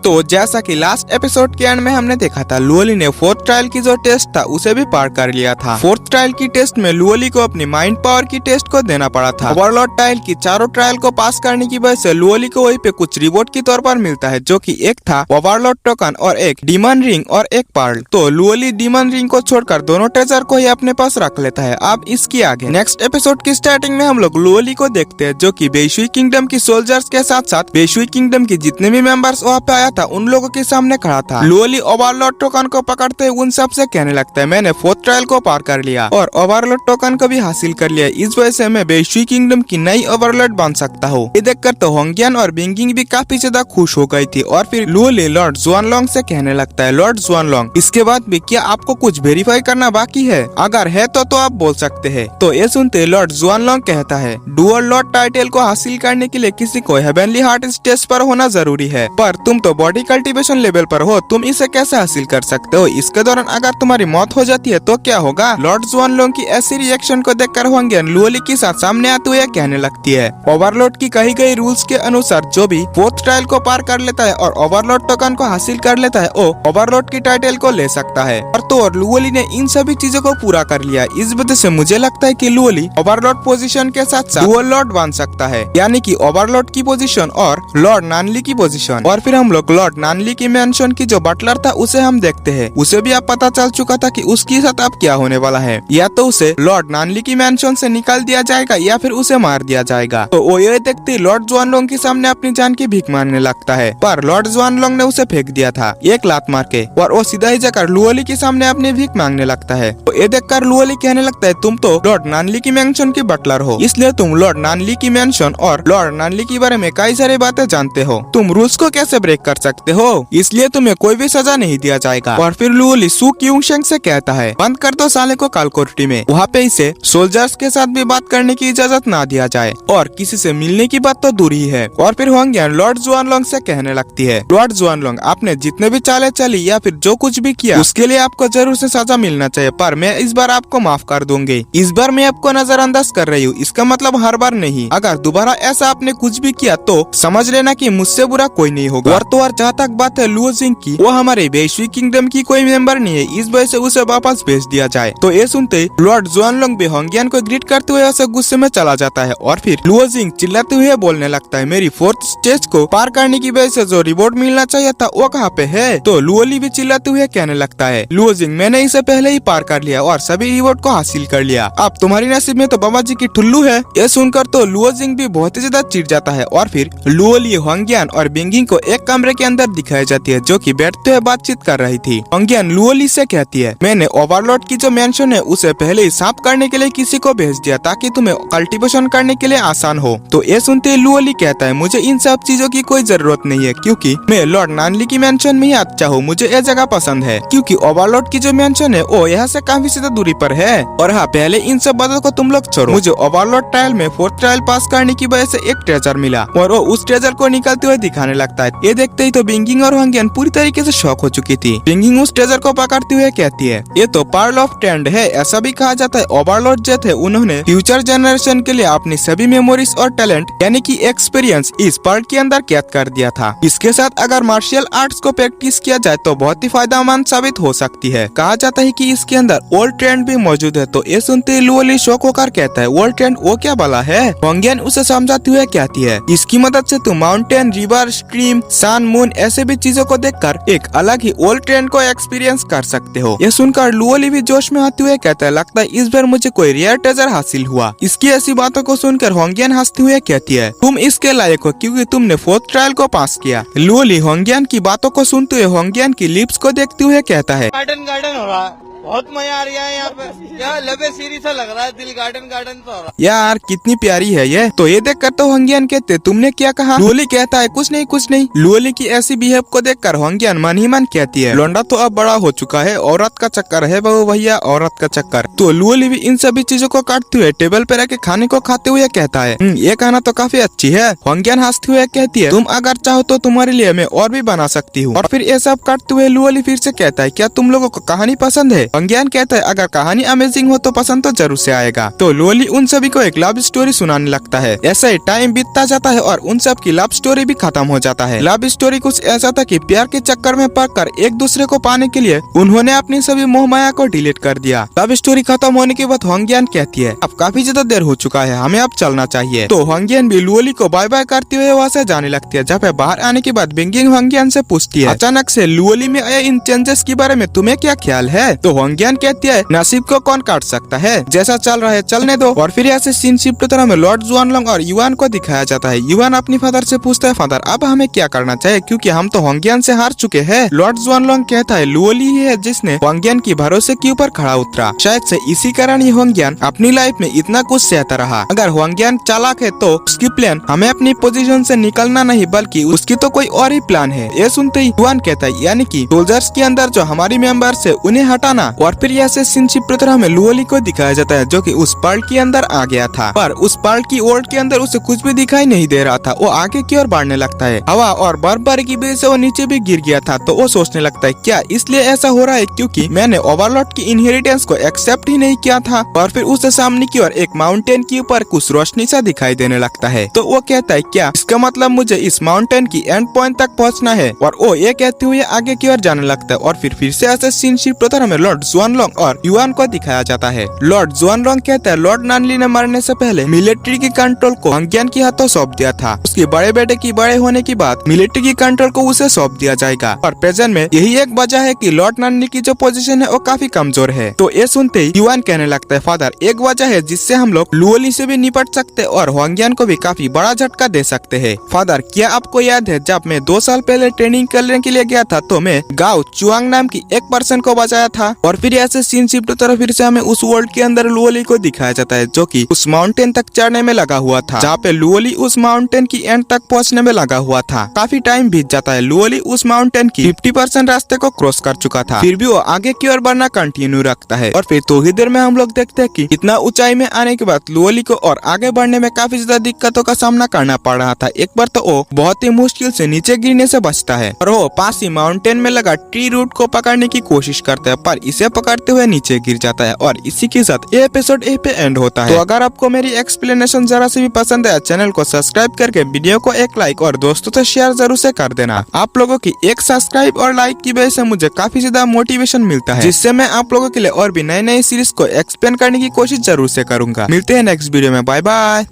तो जैसा कि लास्ट एपिसोड के एंड में हमने देखा था, लुओली ने फोर्थ ट्रायल की जो टेस्ट था उसे भी पार कर लिया था। फोर्थ ट्रायल की टेस्ट में लुओली को अपनी माइंड पावर की टेस्ट को देना पड़ा था। ओवरलॉर्ड ट्रायल की चारों ट्रायल को पास करने की वजह से लुओली को वहीं पे कुछ रिवॉर्ड के तौर पर मिलता है, जो कि एक था ओवरलॉर्ड टोकन और एक डीमन रिंग और एक पर्ल। तो लुओली डीमन रिंग को छोड़कर दोनों ट्रेजर को ही अपने पास रख लेता है। अब इसके आगे नेक्स्ट एपिसोड की स्टार्टिंग में हम लोग लुओली को देखते हैं, जो कि बेशुई किंगडम की सोल्जर्स के साथ साथ बेशुई किंगडम की जितने भी मेंबर्स वहाँ पे आया था उन लोगों के सामने खड़ा था। लुओली ओवरलॉर्ड टोकन को पकड़ते उन सब से कहने लगता है, मैंने फोर्थ ट्रायल को पार कर लिया और ओवरलॉर्ड टोकन को भी हासिल कर लिया। इस वजह से मैं बेशुई किंगडम की नई ओवरलॉर्ड बन सकता हूँ। ये देखकर तो होंगियन और बिंगिंग भी काफी ज्यादा खुश हो गई थी और फिर लुओली लॉर्ड जुआनलोंग से कहने लगता है, लॉर्ड जुआनलोंग, इसके बाद भी क्या आपको कुछ वेरीफाई करना बाकी है? अगर है तो आप बोल सकते हैं। तो ये सुनते लॉर्ड जुआनलोंग कहता है, डुअल लॉर्ड टाइटल को हासिल करने के लिए किसी को हेवनली हार्ट स्टेज पर होना जरूरी है, पर तुम तो बॉडी कल्टीवेशन लेवल पर हो, तुम इसे कैसे हासिल कर सकते हो? इसके दौरान अगर तुम्हारी मौत हो जाती है तो क्या होगा? लॉर्ड जुआनलोंग की ऐसी रिएक्शन को देखकर होंगियन लुओली के साथ सामने आते हुए कहने लगती है, ओवरलॉर्ड की कही गई रूल्स के अनुसार जो भी फोर्थ ट्रायल को पार कर लेता है और ओवरलॉर्ड टोकन को हासिल कर लेता है वो ओवरलॉर्ड की टाइटल को ले सकता है। और तो लुओली ने इन सभी चीजों को पूरा कर लिया। इस वजह से मुझे लगता है कि लुओली ओवरलॉर्ड पोजीशन के साथ साथ डुअल लॉर्ड बन सकता है, यानी कि ओवरलॉर्ड की पोजीशन और लॉर्ड नानली की पोजीशन। और फिर हम लोग लॉर्ड नानली की मेंशन की जो बटलर था उसे हम देखते हैं। उसे भी अब पता चल चुका था कि उसके साथ अब क्या होने वाला है, या तो उसे लॉर्ड नानली की मेंशन से निकाल दिया जाएगा या फिर उसे मार दिया जाएगा। तो वो ये देखते लॉर्ड जुआनलोंग के सामने अपनी जान की भीख मांगने लगता है, पर लॉर्ड जुआनलोंग ने उसे फेंक दिया था एक लात मार के, और वो सीधा ही जाकर लुओली के सामने अपनी भीख मांगने लगता है। तो ये देखकर लुओली कहने लगता है, तुम तो लॉर्ड नानली की मेंशन के बटलर हो, इसलिए तुम लॉर्ड नानली की मेंशन और लॉर्ड नानली के बारे में कई सारी बातें जानते हो। तुम रूल्स को कैसे ब्रेक कर सकते हो, इसलिए तुम्हें कोई भी सजा नहीं दिया जाएगा। और फिर लुओली सू क्यूंगशेंग से कहता है, बंद कर दो साले को कालकोठरी में, वहाँ पे इसे सोल्जर्स के साथ भी बात करने की इजाजत ना दिया जाए और किसी से मिलने की बात तो दूर ही है। और फिर होंगियन लॉर्ड जुआनलोंग से कहने लगती है, लॉर्ड जुआनलोंग, आपने जितने भी चाले चली या फिर जो कुछ भी किया उसके लिए आपको जरूर से सजा मिलना चाहिए, पर मैं इस बार आपको माफ कर दूंगी। इस बार मैं आपको नजरअंदाज कर रही हूँ, इसका मतलब हर बार नहीं। अगर दोबारा ऐसा आपने कुछ भी किया तो समझ लेना कि मुझसे बुरा कोई नहीं होगा। और तो और जहाँ तक बात है लुओ जिंग की, वो हमारे बेशुई किंगडम की कोई मेंबर नहीं है, इस वजह से उसे वापस भेज दिया जाए। तो ये सुनते लॉर्ड जुआनलोंग भी होंगियन को ग्रीट करते हुए उसे गुस्से में चला जाता है। और फिर लुओ जिंग चिल्लाते हुए बोलने लगता है, मेरी फोर्थ स्टेज को पार करने की वजह से जो रिवॉर्ड मिलना चाहिए था वो कहाँ पे है? तो लुओली भी चिल्लाते हुए कहने लगता है, लुओ जिंग, मैंने इसे पहले ही पार कर लिया और सभी रिवॉर्ड को हासिल कर लिया, अब तुम्हारी नसीब में तो बाबा जी की ठुल्लू है। ये सुनकर तो लुओ जिंग भी बहुत ही ज्यादा चिढ़ जाता है। और फिर लुओली होंगियन और बिंगिंग को एक कमरे के अंदर दिखाई जाती है, जो कि बैठते हुए बातचीत कर रही थी। होंगियन लुओली से कहती है, मैंने ओवरलॉर्ड की जो मेंशन है उसे पहले ही साफ करने के लिए किसी को भेज दिया ताकि तुम्हें कल्टीवेशन करने के लिए आसान हो। तो ये सुनते लुओली कहता है, मुझे इन सब चीजों की कोई जरूरत नहीं है, क्योंकि मैं लॉर्ड नानली की मेंशन में ही अच्छा हूँ, मुझे ये जगह पसंद है, क्योंकि ओवरलॉर्ड की जो मेंशन है वो यहाँ से काफी ज्यादा दूरी पर है। और हाँ, पहले इन सब बातों को तुम लोग छोड़ो, मुझे ओवरलॉर्ड ट्रायल में फोर्थ ट्रायल पास करने की वजह से एक ट्रेजर मिला और वो उस ट्रेजर को निकालते हुए दिखाने लगता है। ये देखते ही तो बिंगिंग और होंगियन पूरी तरीके से शॉक हो चुकी थी। बिंगिंग उस ट्रेजर को पकड़ते हुए कहती है, ये तो पर्ल ऑफ टेंड है। ऐसा भी कहा जाता है ओवरलॉर्ड जो थे उन्होंने फ्यूचर जनरेशन के लिए अपनी सभी मेमोरीज और टैलेंट यानी कि एक्सपीरियंस इस पर्ल के अंदर कैद कर दिया था। इसके साथ अगर मार्शल आर्ट्स को प्रैक्टिस किया जाए तो बहुत ही फायदेमंद साबित हो सकती है। कहा जाता है कि इसके अंदर ओल्ड ट्रेंड भी मौजूद है। तो ये सुनते लुओली शौक होकर कहता है, ओल्ड ट्रेंड वो क्या भला है? होंगियन उसे समझाते हुए कहती है, इसकी मदद से तुम माउंटेन, रिवर, स्ट्रीम, सन, मून ऐसे भी चीजों को देखकर एक अलग ही ओल्ड ट्रेंड को एक्सपीरियंस कर सकते हो। ये सुनकर लुओली भी जोश में आते हुए कहता है, लगता है इस बार मुझे कोई रेयर ट्रेजर हासिल हुआ। इसकी ऐसी बातों को सुनकर होंगियन हंसते हुए कहती है, तुम इसके लायक हो क्योंकि तुमने फोर्थ ट्रायल को पास किया। लुओली होंगियन की बातों को सुनते हुए होंगियन की लिप्स को देखते हुए कहता है, गार्डन गार्डन हो रहा है, बहुत मजा आ रहा है यहाँ पे, क्या लबे सीरी सा लग रहा है, दिल गार्डन गार्डन तो हो रहा है। यार कितनी प्यारी है ये। तो ये देखकर तो होंगियन कहते, तुमने क्या कहा? लुओली कहता है, कुछ नहीं कुछ नहीं। लुओली की ऐसी बिहेव को देखकर होंगियन मन ही मन कहती है, लोंडा तो अब बड़ा हो चुका है, औरत का चक्कर है बाबू भैया, औरत का चक्कर। तो लुओली भी इन सभी चीजों को काटते हुए टेबल पे रखे खाने को खाते हुए कहता है, ये खाना तो काफी अच्छी है। होंगियन हंसते हुए कहती है, तुम अगर चाहो तो तुम्हारे लिए मैं और भी बना सकती हूँ। और फिर ये सब काटते हुए लुओली फिर से कहता है, क्या तुम लोगों को कहानी पसंद है? हंग्यान कहता है अगर कहानी अमेजिंग हो तो पसंद तो जरूर से आएगा। तो लुओली उन सभी को एक लव स्टोरी सुनाने लगता है। ऐसा ही टाइम बीतता जाता है और उन सब की लव स्टोरी भी खत्म हो जाता है। लव स्टोरी कुछ ऐसा था कि प्यार के चक्कर में पड़कर एक दूसरे को पाने के लिए उन्होंने अपनी सभी मोह माया को डिलीट कर दिया। लव स्टोरी खत्म होने के बाद हंग्यान कहती है अब काफी ज्यादा देर हो चुका है, हमें अब चलना चाहिए। तो हंग्यान भी लुओली को बाय बाय करते हुए वहाँ से जाने लगती है। जब बाहर आने के बाद बिंगिंग हंग्यान से पूछती है अचानक से लुओली में आए इन चेंजेस के बारे में तुम्हें क्या ख्याल है? तो हंग्यान कहती है नसीब को कौन काट सकता है, जैसा चल रहा है चलने दो। और फिर ऐसे सीन शिफ्ट तरह में लॉर्ड जुआनलोंग और युआन को दिखाया जाता है। युआन अपनी फादर से पूछता है फादर अब हमें क्या करना चाहिए क्योंकि हम तो हंग्यान से हार चुके हैं। लॉर्ड जुआनलोंग कहता है लुओली ही है जिसने हंग्यान की भरोसे के ऊपर खड़ा उतरा, शायद से इसी कारण ही हंग्यान अपनी लाइफ में इतना कुछ सहता रहा। अगर हंग्यान चालाक है तो उसकी प्लान हमें अपनी पोजीशन से निकलना नहीं बल्कि उसकी तो कोई और ही प्लान है। ये सुनते ही युआन कहता है यानी कि सोल्जर्स के अंदर जो हमारी मेंबर्स है उन्हें हटाना। और फिर ऐसे सिनशिप तरह में लुओली को दिखाया जाता है जो कि उस पर्ल के अंदर आ गया था, पर उस पर्ल की वर्ल्ड के अंदर उसे कुछ भी दिखाई नहीं दे रहा था। वो आगे की ओर बढ़ने लगता है, हवा और बर्फबारी की वजह से वो नीचे भी गिर गया था। तो वो सोचने लगता है क्या इसलिए ऐसा हो रहा है क्योंकि मैंने ओवरलॉर्ड की इनहेरिटेंस को एक्सेप्ट ही नहीं किया था। और फिर उसके सामने की ओर एक माउंटेन के ऊपर कुछ रोशनी सा दिखाई देने लगता है। तो वो कहता है क्या इसका मतलब मुझे इस माउंटेन की एंड पॉइंट तक पहुंचना है। और वो ये कहते हुए आगे की ओर जाने लगता है। और फिर से ऐसे सीन शिफ्ट तरह में लॉर्ड जुआनलोंग और युआन को दिखाया जाता है। लॉर्ड जुआनलोंग कहता है लॉर्ड नानली ने मरने से पहले मिलिट्री की कंट्रोल को हंग्यान के हाथों सौंप दिया था। उसके बड़े बेटे की बड़े होने के बाद मिलिट्री की कंट्रोल को उसे सौंप दिया जाएगा। और प्रेजेंट में यही एक वजह है कि लॉर्ड नानली की जो पोजीशन है वो काफी कमजोर है। तो ये सुनते ही युआन कहने लगता है फादर एक वजह है जिससे हम लोग लुओली से भी निपट सकते और हंग्यान को भी काफी बड़ा झटका दे सकते हैं। फादर क्या आपको याद है जब मैं 2 साल पहले ट्रेनिंग करने के लिए गया था तो मैं गाओ चुआंग नाम की एक पर्सन को बचाया था। और फिर ऐसे सीन शिफ्ट तरह फिर से हमें उस वर्ल्ड के अंदर लुओली को दिखाया जाता है जो कि उस माउंटेन तक चढ़ने में लगा हुआ था, जहाँ पे लुओली उस माउंटेन की एंड तक पहुँचने में लगा हुआ था। काफी टाइम बीत जाता है, लुओली उस माउंटेन की 50% रास्ते को क्रॉस कर चुका था, फिर भी वो आगे की ओर बढ़ना कंटिन्यू रखता है। और फिर थोड़ी देर में हम लोग देखते हैं कि इतना ऊंचाई में आने के बाद लुओली को और आगे बढ़ने में काफी ज्यादा दिक्कतों का सामना करना पड़ रहा था। एक बार तो वो बहुत ही मुश्किल से नीचे गिरने से बचता है और वो पास ही माउंटेन में लगा ट्री रूट को पकड़ने की कोशिश करता है, पर इसे पकड़ते हुए नीचे गिर जाता है। और इसी के साथ ये एपिसोड यहीं पे एंड होता है। तो अगर आपको मेरी एक्सप्लेनेशन जरा से भी पसंद है चैनल को सब्सक्राइब करके वीडियो को एक लाइक और दोस्तों से शेयर जरूर से कर देना। आप लोगों की एक सब्सक्राइब और लाइक की वजह से मुझे काफी ज्यादा मोटिवेशन मिलता है, जिससे मैं आप लोगों के लिए और भी नए नए सीरीज को एक्सप्लेन करने की कोशिश जरूर से करूंगा। मिलते हैं नेक्स्ट वीडियो में, बाय बाय।